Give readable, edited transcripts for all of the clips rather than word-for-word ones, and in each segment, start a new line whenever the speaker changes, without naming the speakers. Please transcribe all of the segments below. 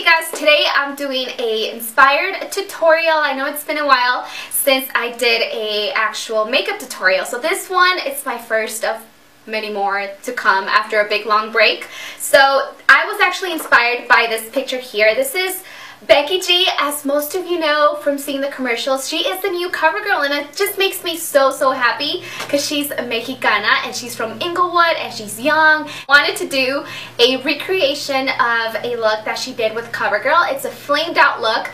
Hey guys, today I'm doing a inspired tutorial. I know it's been a while since I did a actual makeup tutorial. So this one, it's my first of many more to come after a big long break. So I was actually inspired by this picture here. This is Becky G, as most of you know from seeing the commercials. She is the new CoverGirl, and it just makes me so happy because she's a Mexicana and she's from Inglewood and she's young. Wanted to do a recreation of a look that she did with CoverGirl. It's a flamed out look.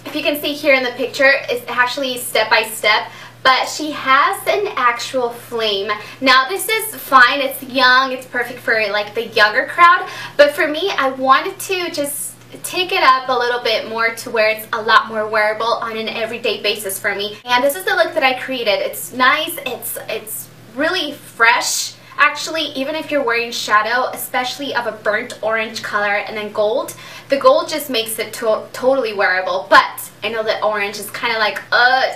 If you can see here in the picture, it's actually step by step. But she has an actual flame. Now this is fine, it's young, it's perfect for like the younger crowd. But for me, I wanted to just take it up a little bit more to where it's a lot more wearable on an everyday basis for me. And this is the look that I created. It's nice, it's really fresh. Actually, even if you're wearing shadow, especially of a burnt orange color and then gold, the gold just makes it totally wearable. But I know that orange is kind of like,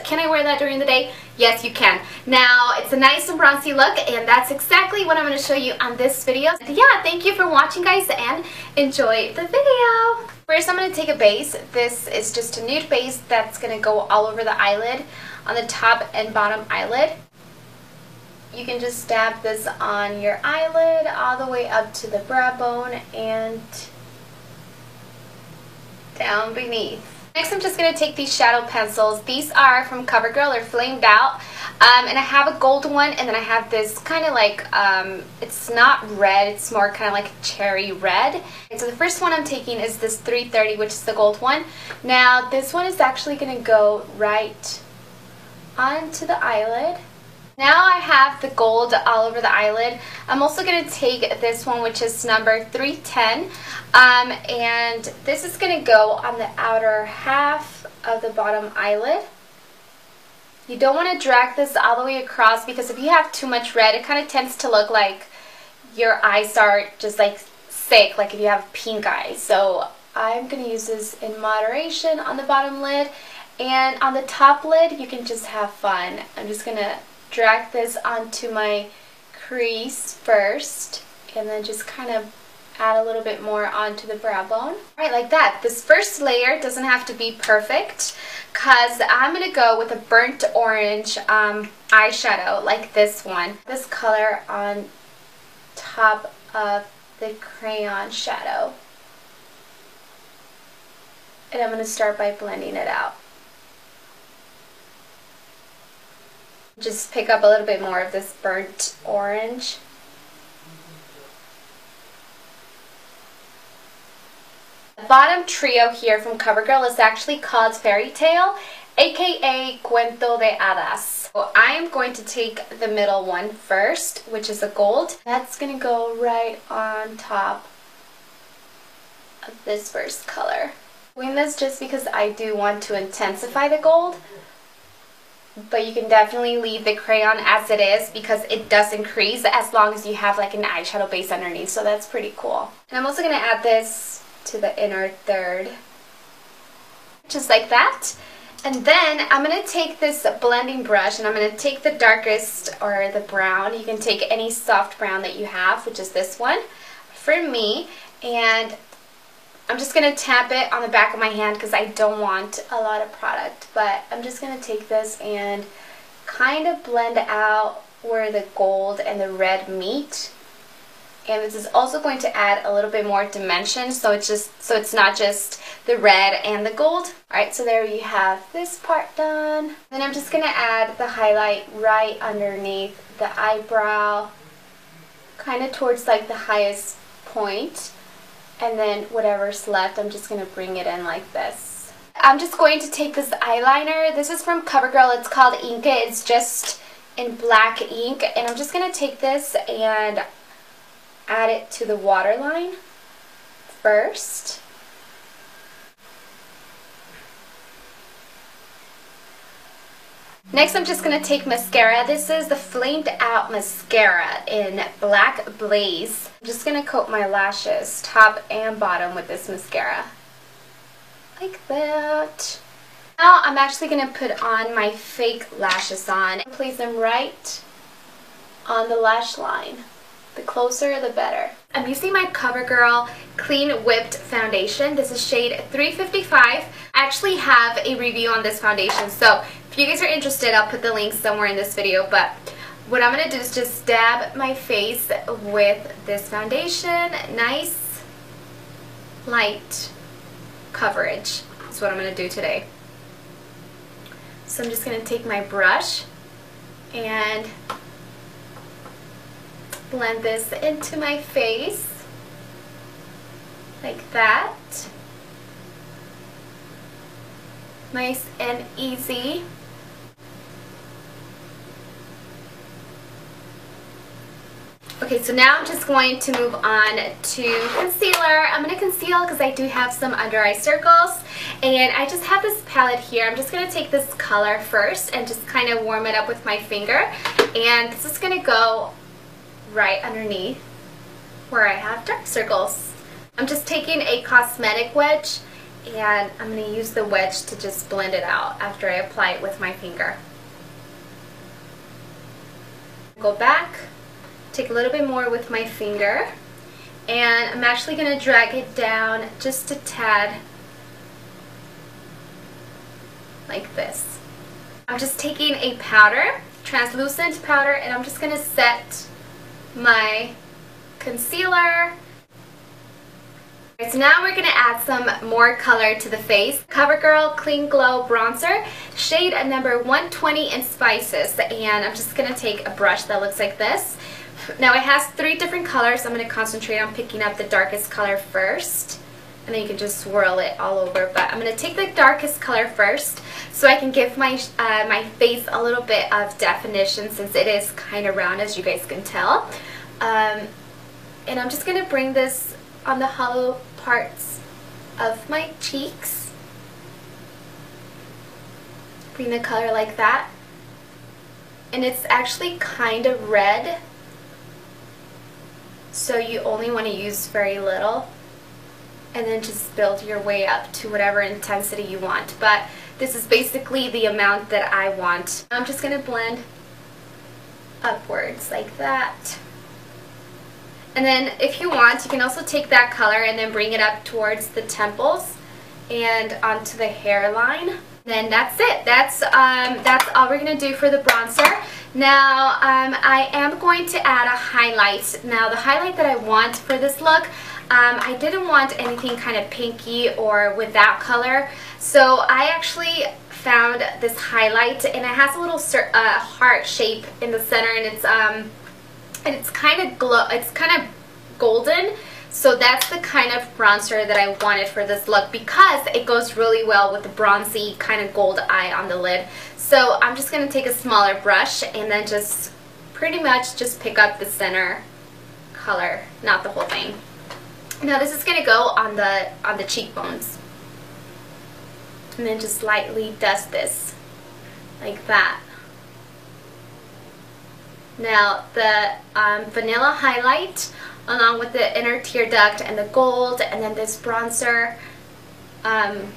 can I wear that during the day? Yes, you can. Now, it's a nice and bronzy look, and that's exactly what I'm going to show you on this video. So yeah, thank you for watching, guys, and enjoy the video. First, I'm going to take a base. This is just a nude base that's going to go all over the eyelid, on the top and bottom eyelid. You can just dab this on your eyelid all the way up to the brow bone and down beneath. Next, I'm just going to take these shadow pencils. These are from CoverGirl. They're flamed out. And I have a gold one, and then I have this kind of like, it's not red, it's more kind of like cherry red. And so the first one I'm taking is this 330, which is the gold one. Now, this one is actually going to go right onto the eyelid. Now I have the gold all over the eyelid. I'm also going to take this one, which is number 310, and this is going to go on the outer half of the bottom eyelid. You don't want to drag this all the way across, because if you have too much red, it kind of tends to look like your eyes are just like sick, like if you have pink eyes. So I'm going to use this in moderation on the bottom lid, and on the top lid you can just have fun. I'm just going to drag this onto my crease first, and then just kind of add a little bit more onto the brow bone. Alright, like that. This first layer doesn't have to be perfect, because I'm going to go with a burnt orange eyeshadow like this one. This color on top of the crayon shadow. And I'm going to start by blending it out. Just pick up a little bit more of this burnt orange. The bottom trio here from CoverGirl is actually called Fairy Tale, aka Cuento de Hadas. So I'm going to take the middle one first, which is a gold. That's going to go right on top of this first color. I'm doing this just because I do want to intensify the gold. But you can definitely leave the crayon as it is, because it does increase as long as you have like an eyeshadow base underneath, so that's pretty cool. And I'm also going to add this to the inner third, just like that. And then I'm going to take this blending brush, and I'm going to take the darkest, or the brown. You can take any soft brown that you have, which is this one for me, and I'm just going to tap it on the back of my hand because I don't want a lot of product. But I'm just going to take this and kind of blend out where the gold and the red meet. And this is also going to add a little bit more dimension, so it's not just the red and the gold. Alright, so there you have this part done. Then I'm just going to add the highlight right underneath the eyebrow, kind of towards like the highest point. And then whatever's left, I'm just going to bring it in like this. I'm just going to take this eyeliner. This is from CoverGirl. It's called Inka. It's just in black ink. And I'm just going to take this and add it to the waterline first. Next, I'm just going to take mascara. This is the Flamed Out Mascara in Black Blaze. I'm just going to coat my lashes, top and bottom, with this mascara. Like that. Now, I'm actually going to put on my fake lashes on. Place them right on the lash line. The closer, the better. I'm using my CoverGirl Clean Whipped Foundation. This is shade 355. I actually have a review on this foundation, so if you guys are interested, I'll put the link somewhere in this video. But what I'm going to do is just dab my face with this foundation. Nice, light coverage is what I'm going to do today. So I'm just going to take my brush and blend this into my face like that. Nice and easy. Okay, so now I'm just going to move on to concealer. I'm going to conceal because I do have some under eye circles, and I just have this palette here. I'm just going to take this color first and just kind of warm it up with my finger, and this is going to go right underneath where I have dark circles. I'm just taking a cosmetic wedge, and I'm going to use the wedge to just blend it out after I apply it with my finger. Go back, take a little bit more with my finger, and I'm actually going to drag it down just a tad like this. I'm just taking a powder, translucent powder, and I'm just going to set my concealer. So now we're going to add some more color to the face. CoverGirl Clean Glow Bronzer, shade number 120 in Spices, and I'm just going to take a brush that looks like this. Now it has 3 different colors. I'm going to concentrate on picking up the darkest color first, and then you can just swirl it all over. But I'm going to take the darkest color first so I can give my my face a little bit of definition, since it is kind of round, as you guys can tell. And I'm just going to bring this on the hollow parts of my cheeks. Bring the color like that. And it's actually kind of red, so you only want to use very little, and then just build your way up to whatever intensity you want. But this is basically the amount that I want. I'm just going to blend upwards like that. And then if you want, you can also take that color and then bring it up towards the temples and onto the hairline. Then that's it. That's all we're going to do for the bronzer. Now I am going to add a highlight. Now the highlight that I want for this look, I didn't want anything kind of pinky or with that color. So I actually found this highlight, and it has a little heart shape in the center, and it's kind of golden. So that's the kind of bronzer that I wanted for this look, because it goes really well with the bronzy kind of gold eye on the lid. So I'm just going to take a smaller brush and then just pretty much just pick up the center color, not the whole thing. Now this is going to go on the cheekbones, and then just lightly dust this like that. Now the vanilla highlight, along with the inner tear duct and the gold, and then this bronzer,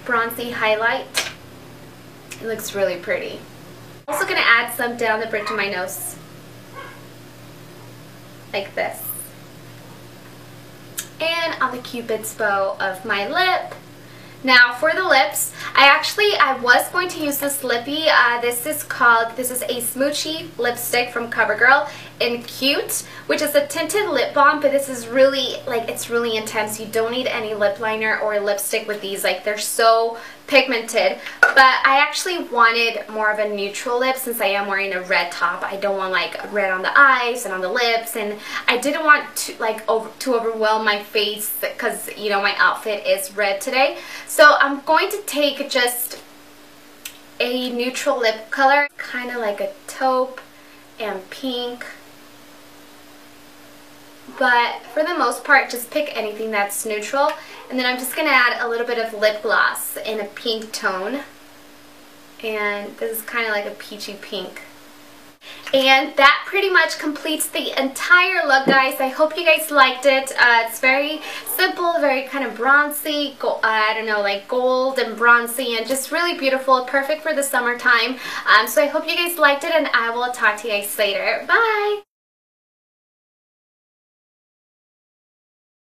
bronzy highlight. It looks really pretty. I'm also going to add some down the bridge of my nose, like this. And on the cupid's bow of my lip. Now for the lips, I was going to use this lippy. This is a Smoochy lipstick from CoverGirl in Cute, which is a tinted lip balm, but this is really, it's really intense. You don't need any lip liner or lipstick with these. They're so pigmented. But I actually wanted more of a neutral lip, since I am wearing a red top. I don't want red on the eyes and on the lips, and I didn't want to overwhelm my face, because my outfit is red today. So I'm going to take just a neutral lip color, kind of like a taupe and pink. But for the most part, just pick anything that's neutral. And then I'm just going to add a little bit of lip gloss in a pink tone. And this is kind of like a peachy pink. And that pretty much completes the entire look, guys. I hope you guys liked it. It's very simple, very kind of bronzy, I don't know, gold and bronzy, and just really beautiful, perfect for the summertime. So I hope you guys liked it, and I will talk to you guys later. Bye!